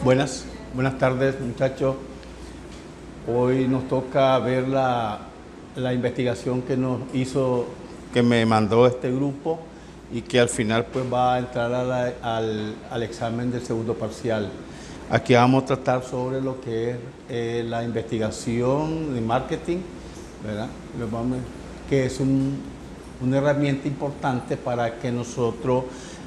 Buenas tardes, muchachos. Hoy nos toca ver la investigación que nos hizo, que me mandó este grupo y que al final pues va a entrar al examen del segundo parcial. Aquí vamos a tratar sobre lo que es la investigación de marketing, ¿verdad? Que es una herramienta importante para que nosotros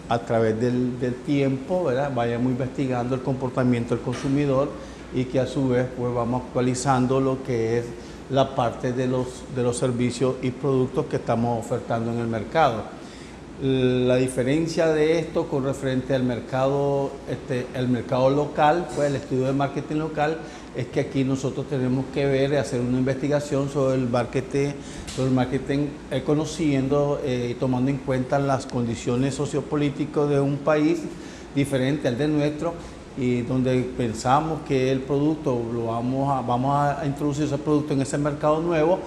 a través del tiempo, ¿verdad?, vayamos investigando el comportamiento del consumidor y que a su vez pues vamos actualizando lo que es la parte de los servicios y productos que estamos ofertando en el mercado. La diferencia de esto con referente al mercado, el mercado local, pues el estudio de marketing local, es que aquí nosotros tenemos que ver y hacer una investigación sobre el marketing conociendo y tomando en cuenta las condiciones sociopolíticas de un país diferente al de nuestro, y donde pensamos que el producto vamos a introducir ese producto en ese mercado nuevo.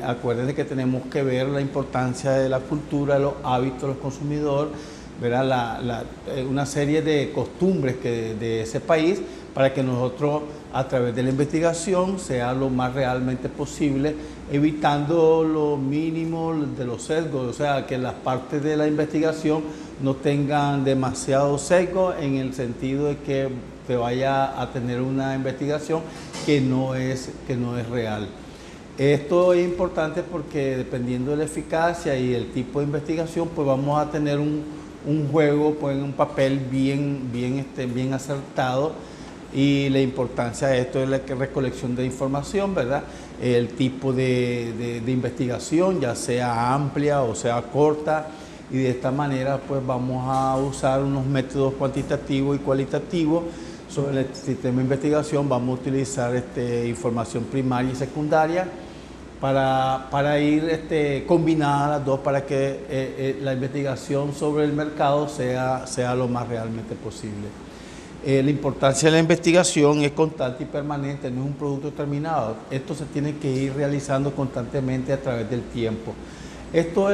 Acuérdense que tenemos que ver la importancia de la cultura, de los hábitos de los consumidores, ¿verdad? Una serie de costumbres de ese país, para que nosotros a través de la investigación sea lo más realmente posible, evitando lo mínimo de los sesgos, o sea, que las partes de la investigación no tengan demasiado sesgo en el sentido de que se vaya a tener una investigación que no es real. Esto es importante porque dependiendo de la eficacia y el tipo de investigación, pues vamos a tener un juego, pues un papel bien acertado. Y la importancia de esto es la recolección de información, ¿verdad? El tipo de investigación, ya sea amplia o sea corta, y de esta manera pues vamos a usar unos métodos cuantitativos y cualitativos sobre el sistema de investigación. Vamos a utilizar información primaria y secundaria para ir combinada las dos, para que la investigación sobre el mercado sea lo más realmente posible. La importancia de la investigación es constante y permanente, no es un producto terminado. Esto se tiene que ir realizando constantemente a través del tiempo. Esto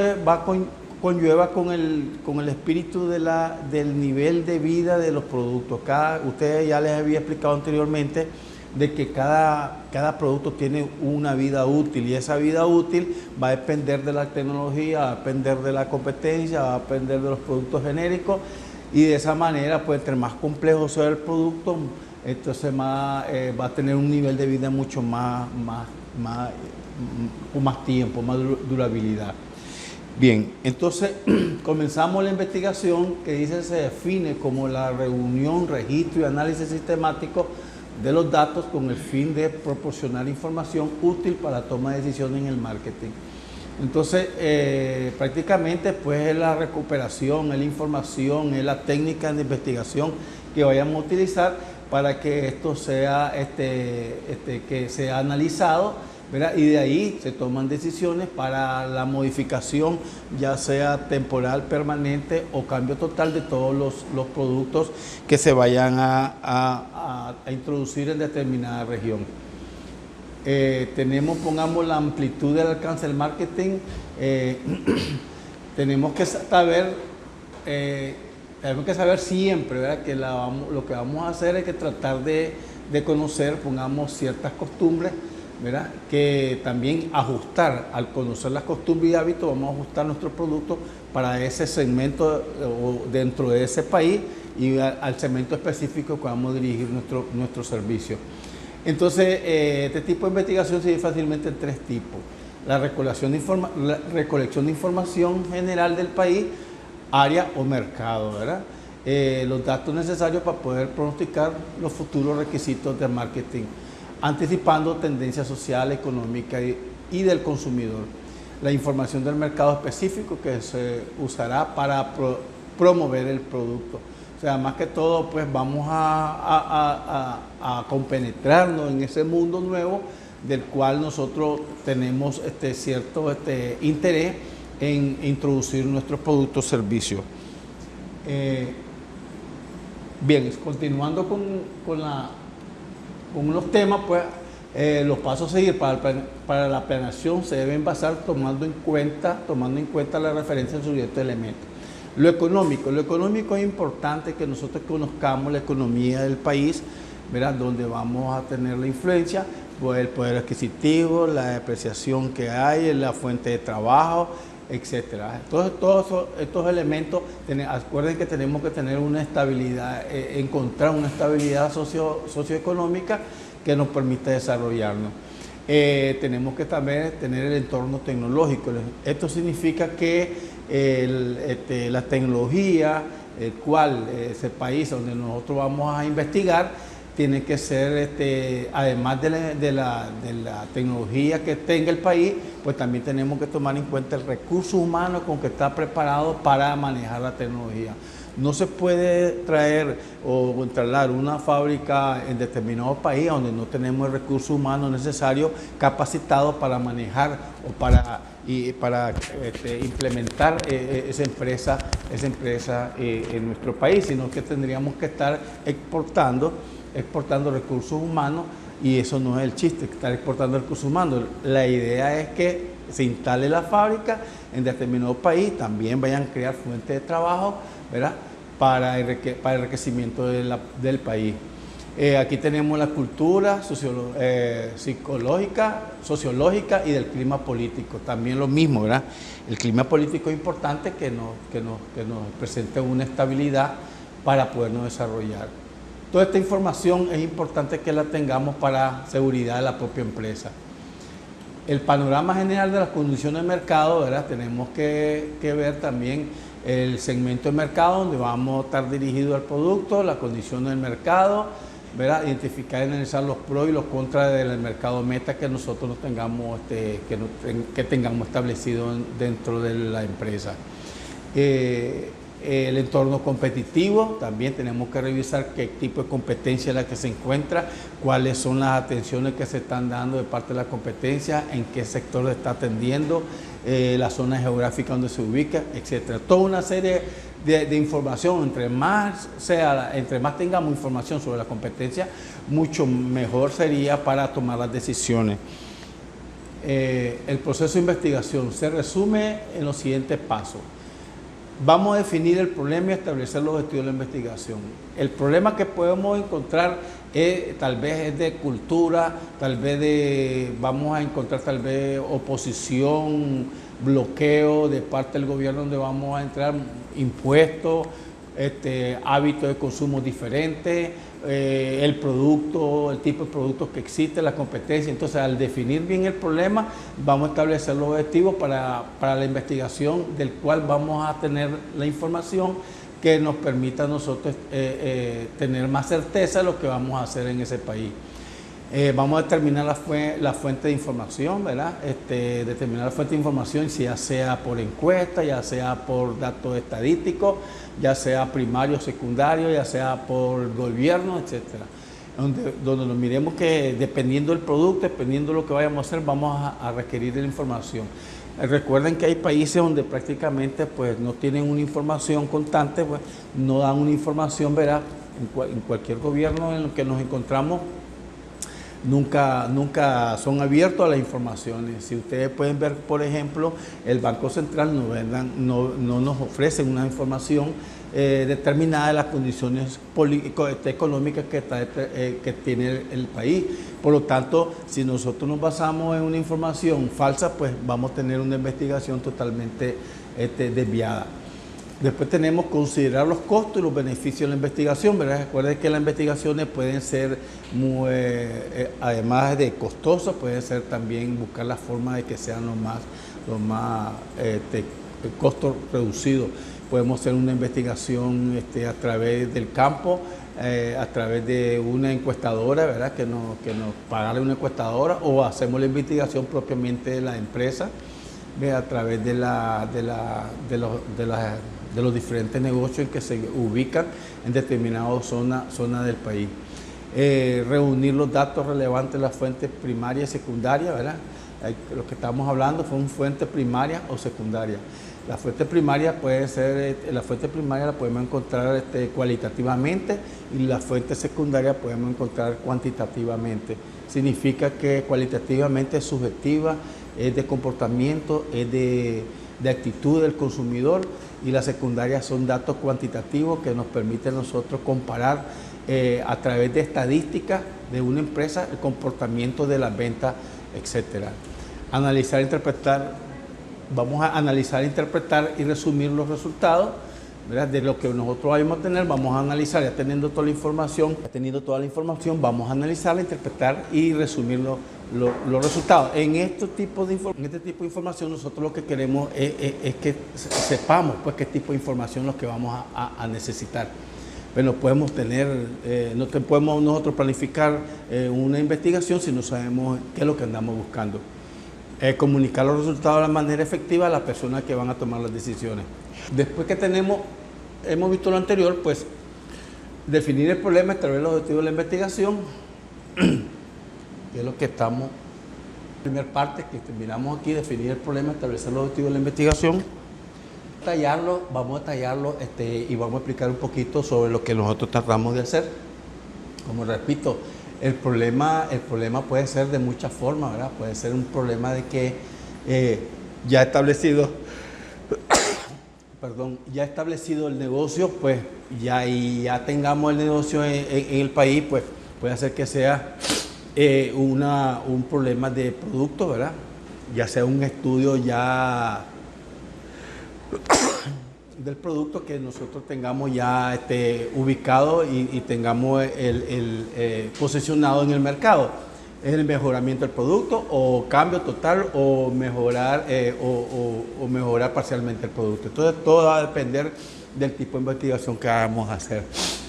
conlleva con el espíritu del nivel de vida de los productos. Ustedes ya les había explicado anteriormente de que cada producto tiene una vida útil, y esa vida útil va a depender de la tecnología, va a depender de la competencia, va a depender de los productos genéricos. Y de esa manera, pues, entre más complejo sea el producto, entonces va a tener un nivel de vida mucho con más tiempo, más durabilidad. Bien, entonces comenzamos la investigación, que se define como la reunión, registro y análisis sistemático de los datos con el fin de proporcionar información útil para la toma de decisiones en el marketing. Entonces, prácticamente pues es la recuperación, es la información, es la técnica de investigación que vayamos a utilizar para que esto sea, que sea analizado, ¿verdad? Y de ahí se toman decisiones para la modificación, ya sea temporal, permanente o cambio total de todos los productos que se vayan a introducir en determinada región. Pongamos la amplitud del alcance del marketing. Tenemos que saber siempre, ¿verdad?, que lo que vamos a hacer es que tratar de conocer, pongamos, ciertas costumbres, ¿verdad?, que también ajustar. Al conocer las costumbres y hábitos, vamos a ajustar nuestros productos para ese segmento o dentro de ese país, y al segmento específico que vamos a dirigir nuestro servicio. Entonces, este tipo de investigación se divide fácilmente en tres tipos: la recolección de información general del país, área o mercado, ¿verdad? Los datos necesarios para poder pronosticar los futuros requisitos de marketing, anticipando tendencias sociales, económicas y del consumidor. La información del mercado específico que se usará para promover el producto. O sea, más que todo, pues vamos a compenetrarnos en ese mundo nuevo del cual nosotros tenemos cierto interés en introducir nuestros productos o servicios. Bien, continuando con los temas, pues los pasos a seguir para la planeación se deben basar tomando en cuenta la referencia del sujeto de elementos. Lo económico es importante que nosotros conozcamos la economía del país, ¿verdad? Donde vamos a tener la influencia, pues el poder adquisitivo, la depreciación que hay, la fuente de trabajo, etcétera. Entonces, todos estos elementos, acuerden que tenemos que tener una estabilidad, encontrar una estabilidad socioeconómica que nos permita desarrollarnos. Tenemos que también tener el entorno tecnológico. Esto significa que la tecnología, el cual ese país donde nosotros vamos a investigar, tiene que ser, además de la tecnología que tenga el país, pues también tenemos que tomar en cuenta el recurso humano con que está preparado para manejar la tecnología. No se puede traer o trasladar una fábrica en determinado país donde no tenemos el recurso humano necesario capacitado para manejar o para implementar esa empresa en nuestro país, sino que tendríamos que estar exportando recursos humanos, y eso no es el chiste, estar exportando recursos humanos. La idea es que se instale la fábrica en determinado país, también vayan a crear fuentes de trabajo, ¿verdad? Para el enriquecimiento del país. Aquí tenemos la cultura psicológica, sociológica y del clima político. También lo mismo, ¿verdad? El clima político es importante que nos presente una estabilidad para podernos desarrollar. Toda esta información es importante que la tengamos para seguridad de la propia empresa. El panorama general de las condiciones de mercado, ¿verdad? Tenemos que ver también el segmento de mercado donde vamos a estar dirigidos al producto, las condiciones del mercado, ¿verdad? Identificar y analizar los pros y los contras del mercado meta que nosotros tengamos establecido dentro de la empresa. El entorno competitivo, también tenemos que revisar qué tipo de competencia es la que se encuentra, cuáles son las atenciones que se están dando de parte de la competencia, en qué sector se está atendiendo, la zona geográfica donde se ubica, etcétera. Toda una serie de información, entre más tengamos información sobre la competencia, mucho mejor sería para tomar las decisiones. El proceso de investigación se resume en los siguientes pasos. Vamos a definir el problema y establecer los objetivos de la investigación. El problema que podemos encontrar tal vez es de cultura, vamos a encontrar tal vez oposición, bloqueo de parte del gobierno donde vamos a entrar, impuestos, hábitos de consumo diferentes, el producto, el tipo de productos que existe, la competencia. Entonces, al definir bien el problema, vamos a establecer los objetivos para la investigación, del cual vamos a tener la información que nos permita a nosotros tener más certeza de lo que vamos a hacer en ese país. Vamos a determinar la fuente de información, ¿verdad? Determinar la fuente de información, si ya sea por encuesta, ya sea por datos estadísticos, ya sea primario, secundario, ya sea por gobierno, etcétera. Donde nos miremos que dependiendo del producto, dependiendo de lo que vayamos a hacer, vamos a requerir de la información. Recuerden que hay países donde prácticamente pues, no tienen una información constante, pues, no dan una información, ¿verdad? En cualquier gobierno en el que nos encontramos, nunca son abiertos a las informaciones. Si ustedes pueden ver, por ejemplo, el Banco Central no nos ofrece una información determinada de las condiciones económicas que tiene el país. Por lo tanto, si nosotros nos basamos en una información falsa, pues vamos a tener una investigación totalmente desviada. Después tenemos que considerar los costos y los beneficios de la investigación, ¿verdad? Recuerden que las investigaciones pueden ser, además de costosas, pueden ser también buscar la forma de que sean los más costos reducidos. Podemos hacer una investigación a través del campo, a través de una encuestadora, ¿verdad? Que nos pagarle una encuestadora, o hacemos la investigación propiamente de la empresa, a través de los diferentes negocios en que se ubican en determinadas zonas del país. Reunir los datos relevantes de las fuentes primarias y secundarias, ¿verdad? Lo que estamos hablando son fuentes primarias o secundarias. La fuente primaria la podemos encontrar cualitativamente, y la fuente secundaria podemos encontrar cuantitativamente. Significa que cualitativamente es subjetiva, es de comportamiento, es de de actitud del consumidor, y la secundaria son datos cuantitativos que nos permiten nosotros comparar a través de estadísticas de una empresa el comportamiento de las ventas, etcétera. Analizar, interpretar, vamos a analizar, interpretar y resumir los resultados, ¿verdad? De lo que nosotros vamos a tener. Vamos a analizar, ya teniendo toda la información, vamos a analizarla, interpretar y resumir los resultados. En este tipo de información nosotros lo que queremos es que sepamos pues qué tipo de información es lo que vamos a necesitar. Pero no podemos podemos nosotros planificar una investigación si no sabemos qué es lo que andamos buscando. Comunicar los resultados de la manera efectiva a las personas que van a tomar las decisiones. Después que hemos visto lo anterior, pues definir el problema, establecer los objetivos de la investigación, que es lo que estamos, la primera parte que terminamos aquí, definir el problema, establecer los objetivos de la investigación, vamos a detallarlo y vamos a explicar un poquito sobre lo que nosotros tratamos de hacer. Como repito, el problema puede ser de muchas formas, ¿verdad? Puede ser un problema de que ya establecido el negocio, pues ya tengamos el negocio en el país, pues puede hacer que sea un problema de producto, ¿verdad? Ya sea un estudio ya del producto que nosotros tengamos ya ubicado y tengamos posicionado en el mercado. Es el mejoramiento del producto o cambio total o mejorar parcialmente el producto. Entonces todo va a depender del tipo de investigación que vamos a hacer.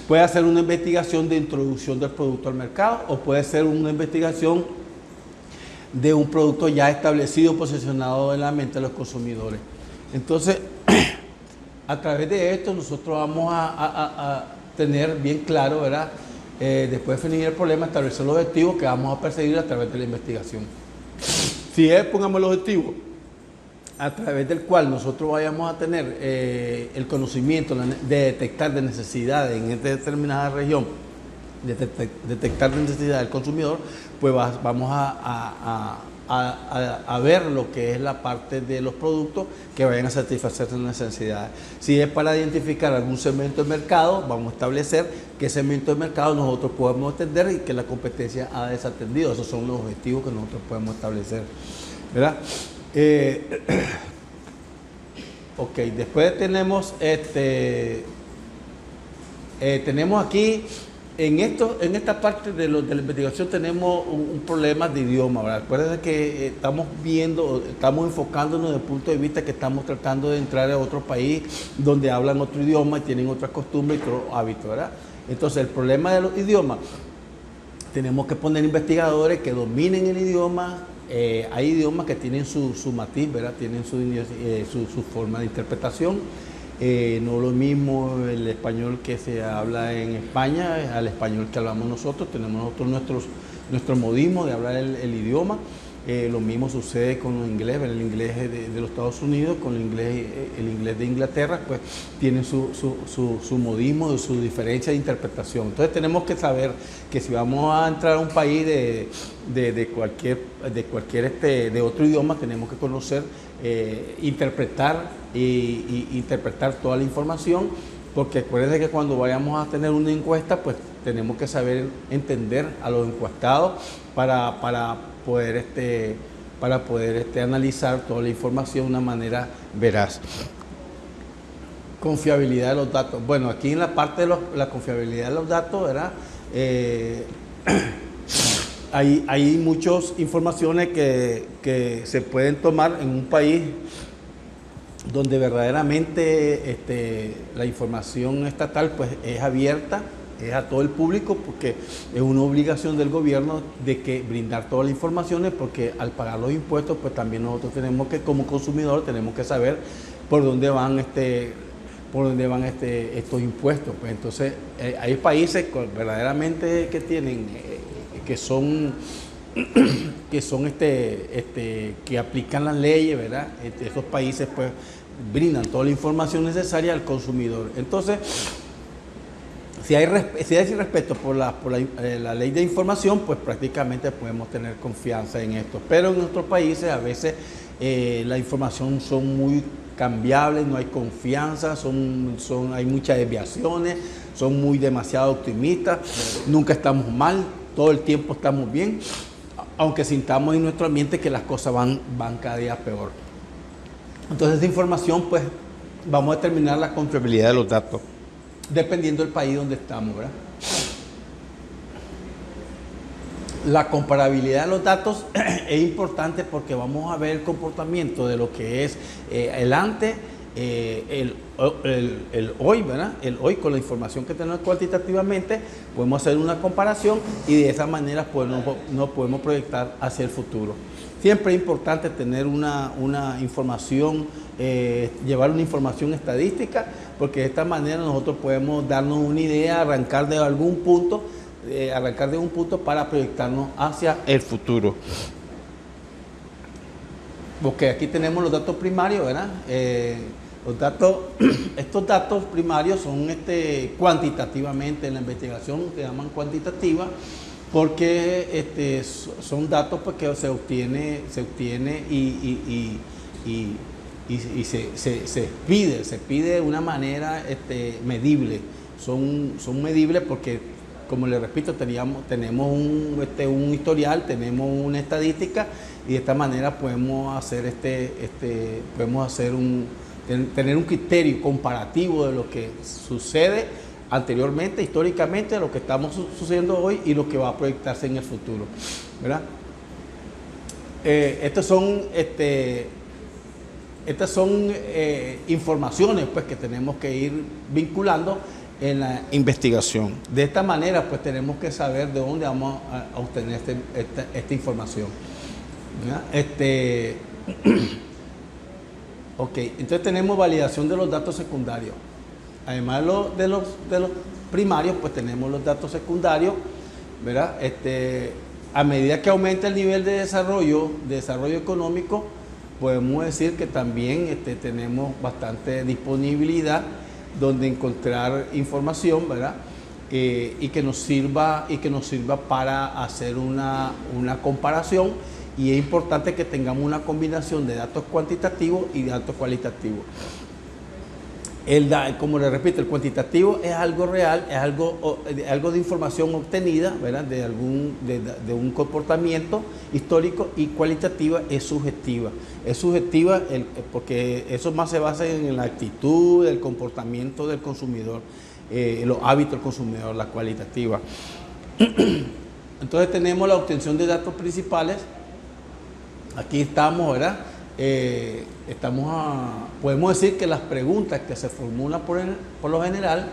Puede ser una investigación de introducción del producto al mercado o puede ser una investigación de un producto ya establecido, posicionado en la mente de los consumidores. Entonces, a través de esto nosotros vamos a tener bien claro, ¿verdad? Después de definir el problema, establecer los objetivos que vamos a perseguir a través de la investigación. Si pongamos el objetivo a través del cual nosotros vayamos a tener el conocimiento de detectar de necesidades en esta determinada región, detectar de necesidad del consumidor, pues vamos a ver lo que es la parte de los productos que vayan a satisfacer sus necesidades. Si es para identificar algún segmento de mercado, vamos a establecer qué segmento de mercado nosotros podemos atender y que la competencia ha desatendido. Esos son los objetivos que nosotros podemos establecer, ¿verdad? Ok, después tenemos tenemos aquí en esta parte de la investigación tenemos un problema de idioma, ¿verdad? Acuérdense que estamos enfocándonos desde el punto de vista que estamos tratando de entrar a otro país donde hablan otro idioma y tienen otras costumbres y otros hábitos, ¿verdad? Entonces el problema de los idiomas, tenemos que poner investigadores que dominen el idioma. Hay idiomas que tienen su matiz, ¿verdad? Tienen su forma de interpretación. No lo mismo el español que se habla en España al español que hablamos nosotros. Tenemos nosotros nuestro modismo de hablar el idioma. Lo mismo sucede con el inglés de los Estados Unidos, con el inglés de Inglaterra, pues tienen su modismo, su diferencia de interpretación. Entonces tenemos que saber que si vamos a entrar a un país de otro idioma, tenemos que conocer, interpretar toda la información, porque acuérdense que cuando vayamos a tener una encuesta, pues tenemos que saber entender a los encuestados para poder analizar toda la información de una manera veraz. Confiabilidad de los datos. Bueno, aquí en la parte de la confiabilidad de los datos, ¿verdad? Hay muchas informaciones que se pueden tomar en un país donde verdaderamente la información estatal pues es abierta, es a todo el público, porque es una obligación del gobierno de que brindar todas las informaciones, porque al pagar los impuestos pues también nosotros tenemos que, como consumidor, tenemos que saber por dónde van estos impuestos. Pues entonces hay países verdaderamente que tienen que aplican las leyes, ¿verdad? Esos países pues brindan toda la información necesaria al consumidor. Entonces, si hay respeto por la ley de información, pues prácticamente podemos tener confianza en esto. Pero en nuestros países a veces la información son muy cambiables, no hay confianza, hay muchas desviaciones, son muy demasiado optimistas, nunca estamos mal, todo el tiempo estamos bien, aunque sintamos en nuestro ambiente que las cosas van cada día peor. Entonces, esta información, pues, vamos a determinar la confiabilidad de los datos, dependiendo del país donde estamos, ¿verdad? La comparabilidad de los datos es importante porque vamos a ver el comportamiento de lo que es el antes, el hoy, ¿verdad? El hoy con la información que tenemos cuantitativamente, podemos hacer una comparación y de esa manera pues, nos podemos proyectar hacia el futuro. Siempre es importante tener una información, llevar una información estadística, porque de esta manera nosotros podemos darnos una idea, arrancar de un punto para proyectarnos hacia el futuro. Porque aquí tenemos los datos primarios, ¿verdad? Estos datos primarios son cuantitativamente en la investigación, se llaman cuantitativa, porque son datos pues, que se obtiene y se pide de una manera medible. Son medibles porque, como les repito, tenemos un historial, tenemos una estadística y de esta manera podemos hacer tener un criterio comparativo de lo que sucede anteriormente, históricamente, de lo que estamos sucediendo hoy y lo que va a proyectarse en el futuro, ¿verdad? Estas son informaciones pues, que tenemos que ir vinculando en la investigación. De esta manera, pues tenemos que saber de dónde vamos a obtener esta información. Ok, entonces tenemos validación de los datos secundarios. Además de los primarios, pues tenemos los datos secundarios, ¿verdad? A medida que aumenta el nivel de desarrollo económico, podemos decir que también tenemos bastante disponibilidad donde encontrar información, ¿verdad? Y que nos sirva para hacer una comparación, y es importante que tengamos una combinación de datos cuantitativos y datos cualitativos. Como les repito, el cuantitativo es algo real, es algo de información obtenida, ¿verdad? de un comportamiento histórico, y cualitativa es subjetiva. Es subjetiva porque eso más se basa en la actitud, el comportamiento del consumidor, los hábitos del consumidor, la cualitativa. Entonces tenemos la obtención de datos principales. Aquí estamos, ¿verdad? Podemos decir que las preguntas que se formulan por lo general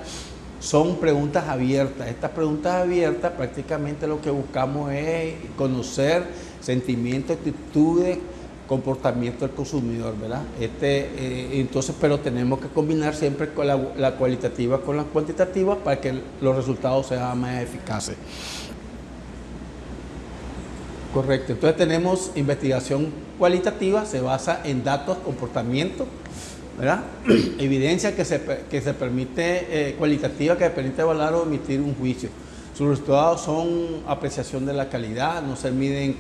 son preguntas abiertas. Estas preguntas abiertas prácticamente lo que buscamos es conocer sentimientos, actitudes, comportamiento del consumidor, ¿verdad? Entonces, pero tenemos que combinar siempre con la cualitativa con la cuantitativa para que los resultados sean más eficaces. Correcto, entonces tenemos investigación cualitativa, se basa en datos, comportamiento, ¿verdad? Evidencia que se permite, cualitativa, que permite evaluar o emitir un juicio. Sus resultados son apreciación de la calidad, no se mide en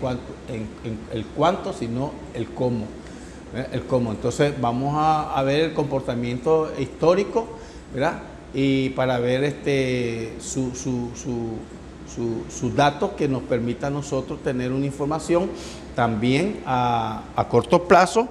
el cuánto, sino el cómo. El cómo. Entonces vamos a ver el comportamiento histórico, ¿verdad? Y para ver sus datos que nos permita a nosotros tener una información también a corto plazo,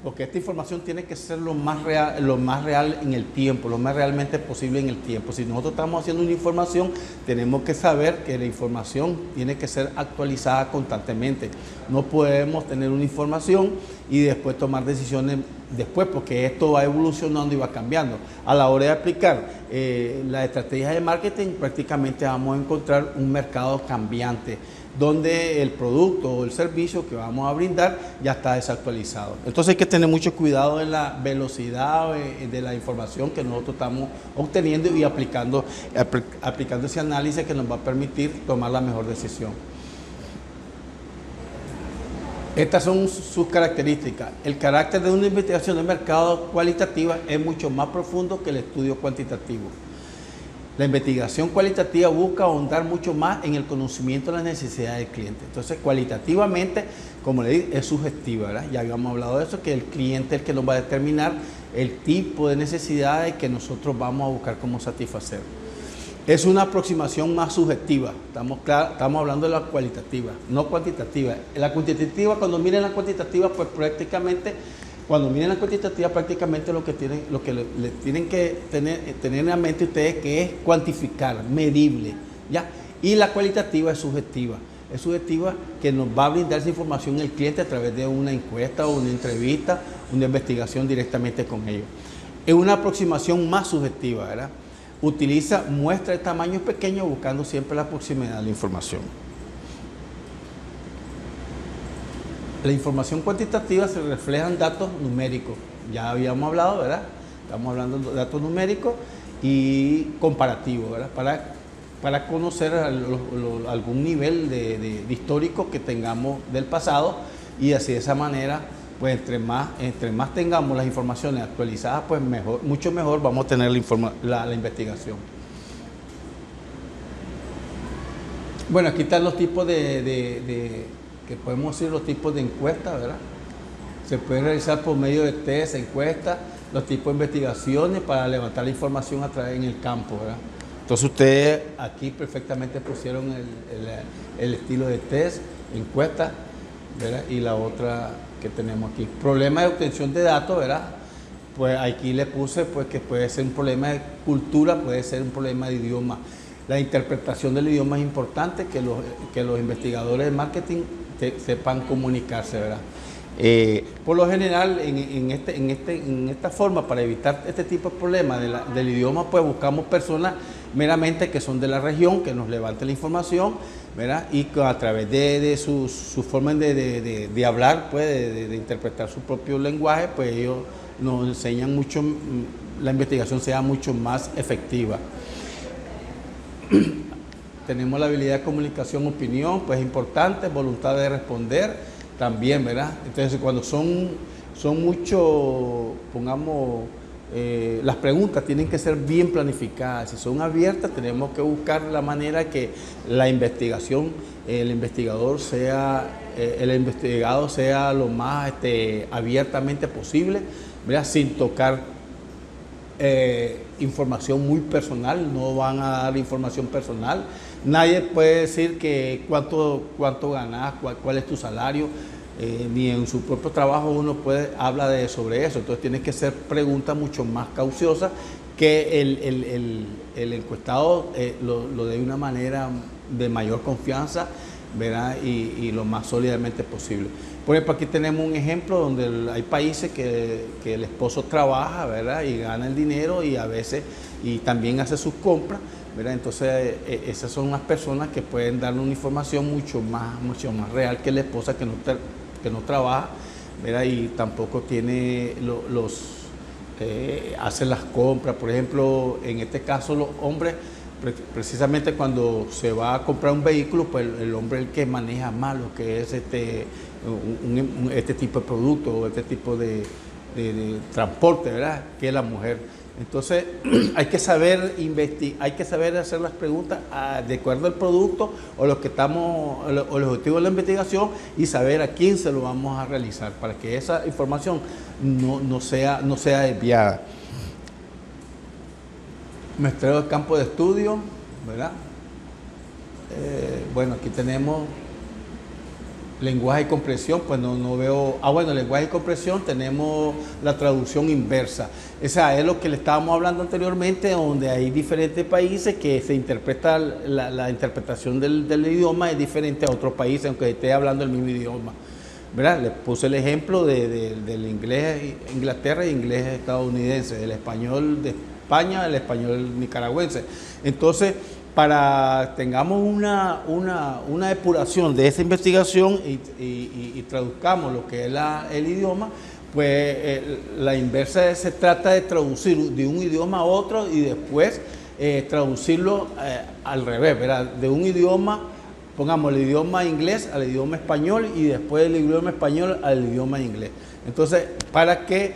porque esta información tiene que ser lo más real en el tiempo, lo más realmente posible en el tiempo. Si nosotros estamos haciendo una información, tenemos que saber que la información tiene que ser actualizada constantemente. No podemos tener una información y después tomar decisiones después, porque esto va evolucionando y va cambiando. A la hora de aplicar las estrategias de marketing, prácticamente vamos a encontrar un mercado cambiante, donde el producto o el servicio que vamos a brindar ya está desactualizado. Entonces hay que tener mucho cuidado en la velocidad de la información que nosotros estamos obteniendo y aplicando ese análisis que nos va a permitir tomar la mejor decisión. Estas son sus características. El carácter de una investigación de mercado cualitativa es mucho más profundo que el estudio cuantitativo. La investigación cualitativa busca ahondar mucho más en el conocimiento de las necesidades del cliente. Entonces, cualitativamente, como le dije, es subjetiva, ¿verdad? Ya habíamos hablado de eso, que el cliente es el que nos va a determinar el tipo de necesidades que nosotros vamos a buscar cómo satisfacer. Es una aproximación más subjetiva, estamos hablando de la cualitativa, no cuantitativa. La cuantitativa, cuando miren la cuantitativa, pues prácticamente, cuando miren la cuantitativa, prácticamente lo que le tienen que tener en la mente ustedes que es cuantificar, medible, ¿ya? Y la cualitativa es subjetiva que nos va a brindar esa información el cliente a través de una encuesta o una entrevista, una investigación directamente con ellos. Es una aproximación más subjetiva, ¿verdad? Utiliza muestras de tamaños pequeños buscando siempre la proximidad de la información. La información cuantitativa se refleja en datos numéricos. Ya habíamos hablado, ¿verdad? Estamos hablando de datos numéricos y comparativos, ¿verdad? Para conocer algún nivel de histórico que tengamos del pasado y así de esa manera, pues entre más tengamos las informaciones actualizadas, pues mejor, mucho mejor vamos a tener la investigación. Bueno, aquí están los tipos que podemos decir los tipos de encuestas, ¿verdad? Se puede realizar por medio de test, encuestas, los tipos de investigaciones para levantar la información en el campo, ¿verdad? Entonces ustedes aquí perfectamente pusieron el estilo de test, encuesta, ¿verdad? Y la otra que tenemos aquí. Problema de obtención de datos, ¿verdad? Pues aquí le puse pues, que puede ser un problema de cultura, puede ser un problema de idioma. La interpretación del idioma es importante, que los investigadores de marketing sepan comunicarse, ¿verdad? Por lo general, en esta forma, para evitar este tipo de problemas del idioma, pues buscamos personas meramente que son de la región, que nos levanten la información, ¿verdad? Y que a través de su forma de hablar, pues, de interpretar su propio lenguaje, pues ellos nos enseñan mucho, la investigación sea mucho más efectiva. Tenemos la habilidad de comunicación, opinión, pues es importante, voluntad de responder también, ¿verdad? Entonces, cuando son mucho, pongamos, las preguntas tienen que ser bien planificadas. Si son abiertas, tenemos que buscar la manera que la investigación, el investigado sea lo más abiertamente posible, ¿verdad? Sin tocar información muy personal, no van a dar información personal. Nadie puede decir que cuánto ganas, cuál es tu salario, ni en su propio trabajo uno habla sobre eso. Entonces tiene que ser preguntas mucho más cauciosas que el encuestado lo dé de una manera de mayor confianza, ¿verdad? Y lo más sólidamente posible. Por ejemplo, aquí tenemos un ejemplo donde hay países que el esposo trabaja, ¿verdad? Y gana el dinero y a veces también hace sus compras, ¿verdad? Entonces esas son unas personas que pueden darle una información mucho más real que la esposa que no trabaja, ¿verdad? Y tampoco tiene hace las compras. Por ejemplo, en este caso los hombres, precisamente cuando se va a comprar un vehículo, pues el hombre es el que maneja más lo que es este tipo de producto o este tipo de transporte, ¿verdad? Que la mujer. Entonces hay que saber hacer las preguntas de acuerdo al producto o el objetivo de la investigación y saber a quién se lo vamos a realizar para que esa información no sea desviada. Muestreo de campo de estudio, ¿verdad? Bueno, aquí tenemos lenguaje y comprensión, pues no veo. Bueno, lenguaje y comprensión tenemos la traducción inversa. Esa es lo que le estábamos hablando anteriormente, donde hay diferentes países que se interpreta la interpretación del idioma es diferente a otros países, aunque esté hablando el mismo idioma, ¿verdad? Les puse el ejemplo del inglés Inglaterra y inglés estadounidense, del español de España, el español nicaragüense. Entonces, para tengamos una depuración de esa investigación y traduzcamos lo que es el idioma, pues la inversa se trata de traducir de un idioma a otro y después traducirlo al revés, ¿verdad? De un idioma, pongamos el idioma inglés al idioma español y después el idioma español al idioma inglés. Entonces, para que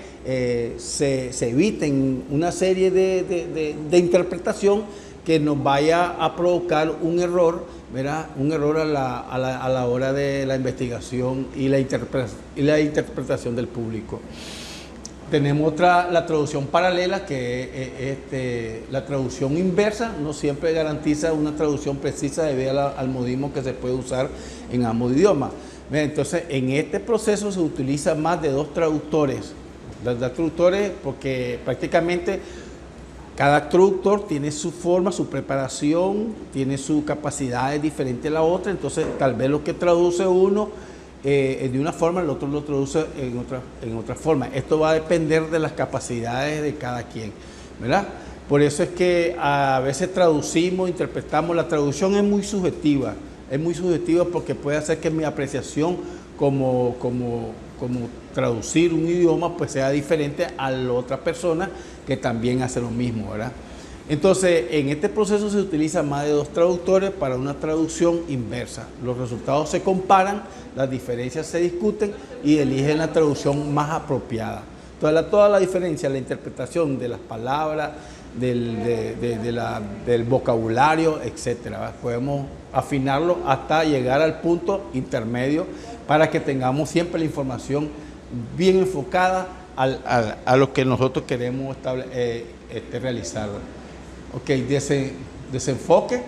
se eviten una serie de interpretación, que nos vaya a provocar un error, ¿verdad? Un error a la hora de la investigación y la interpretación del público. Tenemos la traducción paralela, que la traducción inversa no siempre garantiza una traducción precisa debido al modismo que se puede usar en ambos idiomas. Entonces, en este proceso se utiliza más de 2 traductores. Los 2 traductores porque prácticamente cada traductor tiene su forma, su preparación, tiene su capacidad diferente a la otra, entonces tal vez lo que traduce uno de una forma, el otro lo traduce en otra forma. Esto va a depender de las capacidades de cada quien, ¿verdad? Por eso es que a veces traducimos, interpretamos, la traducción es muy subjetiva porque puede hacer que mi apreciación como traducir un idioma pues sea diferente a la otra persona que también hace lo mismo, ¿verdad? Entonces, en este proceso se utilizan más de 2 traductores para una traducción inversa. Los resultados se comparan, las diferencias se discuten y eligen la traducción más apropiada. Entonces, toda la diferencia, la interpretación de las palabras, del vocabulario, etcétera, ¿verdad? Podemos afinarlo hasta llegar al punto intermedio para que tengamos siempre la información bien enfocada a lo que nosotros queremos realizar. Ok, desenfoque.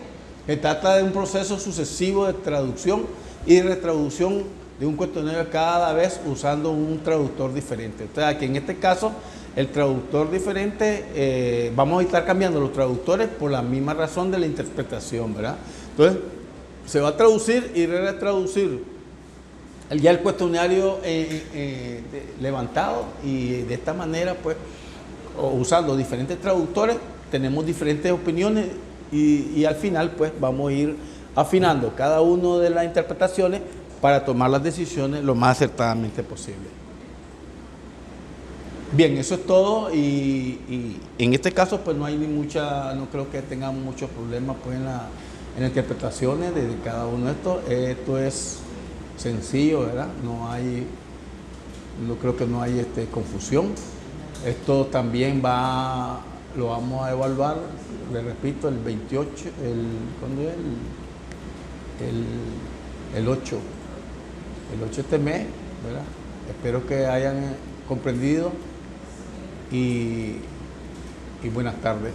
Se trata de un proceso sucesivo de traducción y retraducción de un cuestionario cada vez usando un traductor diferente. O sea, que en este caso el traductor diferente, vamos a estar cambiando los traductores por la misma razón de la interpretación, ¿verdad? Entonces, se va a traducir y retraducir ya el cuestionario levantado, y de esta manera, pues, usando diferentes traductores, tenemos diferentes opiniones y al final, pues, vamos a ir afinando cada una de las interpretaciones para tomar las decisiones lo más acertadamente posible. Bien, eso es todo y en este caso, pues, no creo que tengamos muchos problemas, pues, en las interpretaciones de cada uno de estos. Esto es sencillo, ¿verdad? Creo que no hay confusión. Esto también lo vamos a evaluar, le repito, el 28, ¿cuándo es? El 8 de este mes, ¿verdad? Espero que hayan comprendido y buenas tardes.